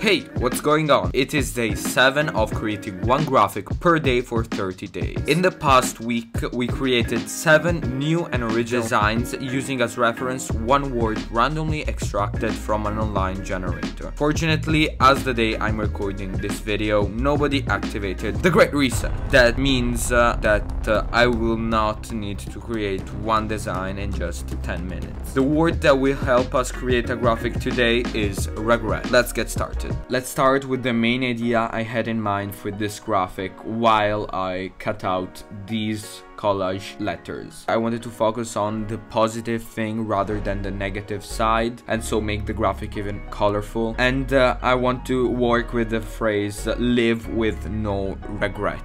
Hey, what's going on? It is day 7 of creating one graphic per day for 30 days. In the past week, we created 7 new and original designs using as reference one word randomly extracted from an online generator. Fortunately, as the day I'm recording this video, nobody activated the Great Reset. That means that I will not need to create one design in just 10 minutes. The word that will help us create a graphic today is regret. Let's get started. Let's start with the main idea I had in mind for this graphic while I cut out these collage letters. I wanted to focus on the positive thing rather than the negative side, and so make the graphic even colorful. And I want to work with the phrase live with no regret,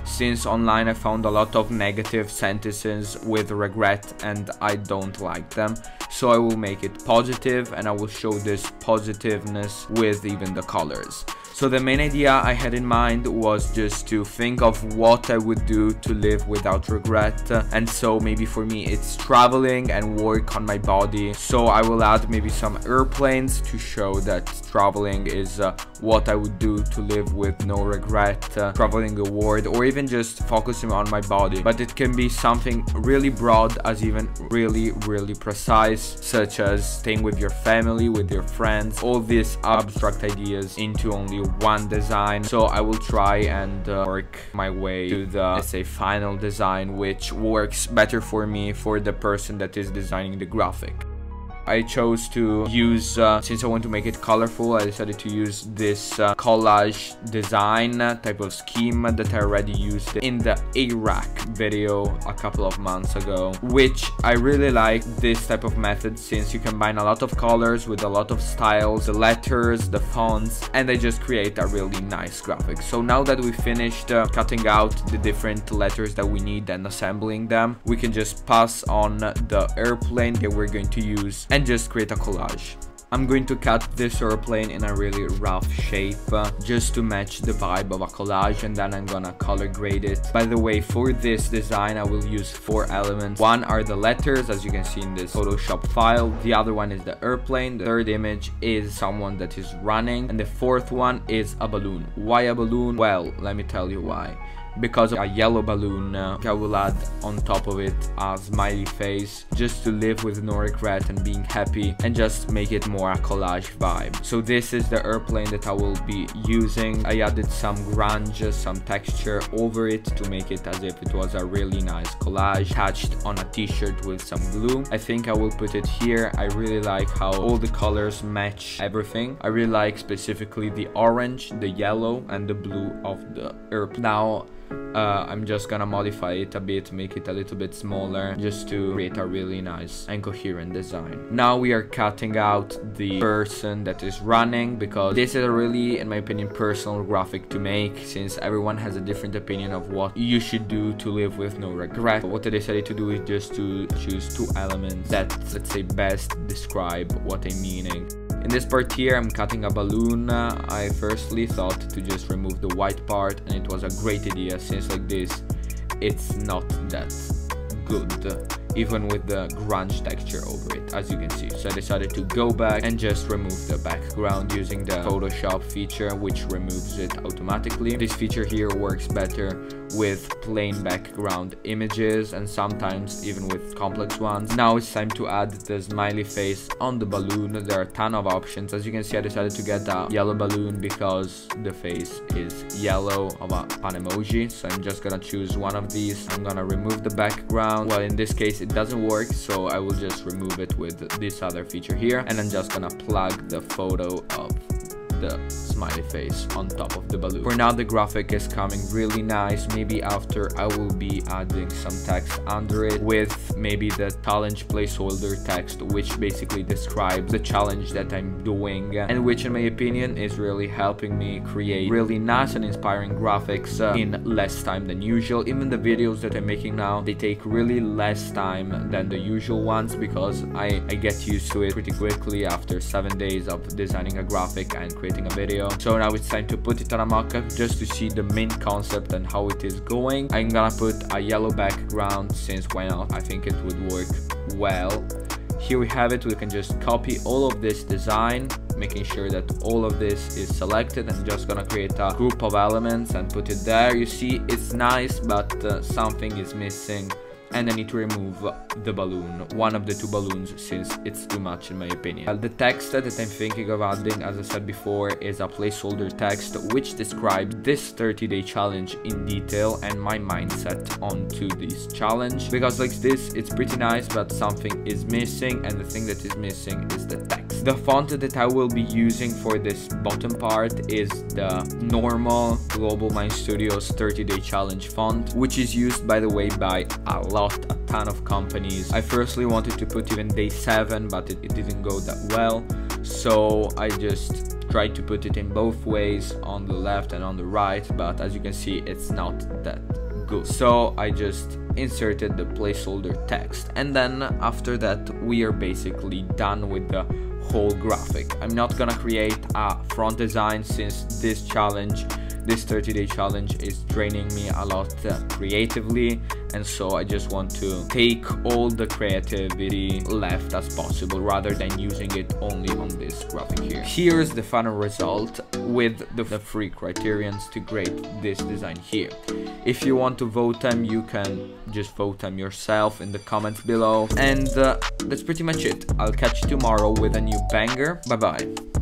since online I found a lot of negative sentences with regret and I don't like them. So I will make it positive and I will show this positiveness with even the colors. So the main idea I had in mind was just to think of what I would do to live without regret, and so maybe for me it's traveling and work on my body. So I will add maybe some airplanes to show that traveling is what I would do to live with no regret, traveling the world, or even just focusing on my body. But it can be something really broad as even really precise, such as staying with your family, with your friends, all these abstract ideas into only one design. So I will try and work my way to the, let's say, final design, which works better for me, for the person that is designing the graphic. I chose to use, since I want to make it colorful, I decided to use this collage design type of scheme that I already used in the A-Rack video a couple of months ago, which I really like this type of method since you combine a lot of colors with a lot of styles, the letters, the fonts, and they just create a really nice graphic. So now that we finished cutting out the different letters that we need and assembling them, we can just pass on the airplane that we're going to use and just create a collage. I'm going to cut this airplane in a really rough shape just to match the vibe of a collage, and then I'm gonna color grade it. By the way, for this design I will use 4 elements. One are the letters, as you can see in this Photoshop file. The other one is the airplane. The third image is someone that is running, and the fourth one is a balloon. Why a balloon? Well, let me tell you why. Because of a yellow balloon, I will add on top of it a smiley face just to live with no regret and being happy, and just make it more a collage vibe. So this is the airplane that I will be using. I added some grunge, some texture over it to make it as if it was a really nice collage attached on a t-shirt with some glue. I think I will put it here. I really like how all the colors match everything. I really like specifically the orange, the yellow, and the blue of the airplane. Now I'm just gonna modify it a bit, make it a little bit smaller, just to create a really nice and coherent design. Now we are cutting out the person that is running, because this is a really, in my opinion, personal graphic to make, since everyone has a different opinion of what you should do to live with no regret. But what I decided to do is just to choose 2 elements that, let's say, best describe what I'm meaning. In this part here, I'm cutting a balloon. I firstly thought to just remove the white part, and it was a great idea, since like this, it's not that good, even with the grunge texture over it, as you can see. So I decided to go back and just remove the background using the Photoshop feature, which removes it automatically. This feature here works better with plain background images and sometimes even with complex ones. Now it's time to add the smiley face on the balloon. There are a ton of options. As you can see, I decided to get a yellow balloon because the face is yellow of a pan emoji. So I'm just gonna choose one of these. I'm gonna remove the background. Well, in this case it doesn't work, so I will just remove it with this other feature here, and I'm just gonna plug the photo of the smiley face on top of the balloon. For now, the graphic is coming really nice. Maybe after I will be adding some text under it, with maybe the challenge placeholder text, which basically describes the challenge that I'm doing, and which in my opinion is really helping me create really nice and inspiring graphics in less time than usual. Even the videos that I'm making now, they take really less time than the usual ones, because I get used to it pretty quickly after 7 days of designing a graphic and creating a video. So now it's time to put it on a mockup just to see the main concept and how it is going. I'm gonna put a yellow background, since why not? I think it would work well. Here we have it. We can just copy all of this design making sure that all of this is selected, and just gonna create a group of elements and put it there. You see, it's nice, but something is missing, and I need to remove the balloon, one of the two balloons, since it's too much in my opinion. The text that I'm thinking of adding, as I said before, is a placeholder text which describes this 30-day challenge in detail and my mindset onto this challenge, because like this it's pretty nice, but something is missing, and the thing that is missing is the text. The font that I will be using for this bottom part is the normal Global Mind Studios 30-day challenge font, which is used, by the way, by a ton of companies. I firstly wanted to put even day 7, but it didn't go that well, so I just tried to put it in both ways, on the left and on the right, but as you can see, it's not that good. So I just inserted the placeholder text, and then after that we are basically done with the whole graphic. I'm not gonna create a front design, since this 30-day challenge is draining me a lot creatively, and so I just want to take all the creativity left as possible, rather than using it only on this graphic here. Here's the final result with the 3 criterions to grade this design here. If you want to vote them, you can just vote them yourself in the comments below, and that's pretty much it. I'll catch you tomorrow with a new banger. Bye bye.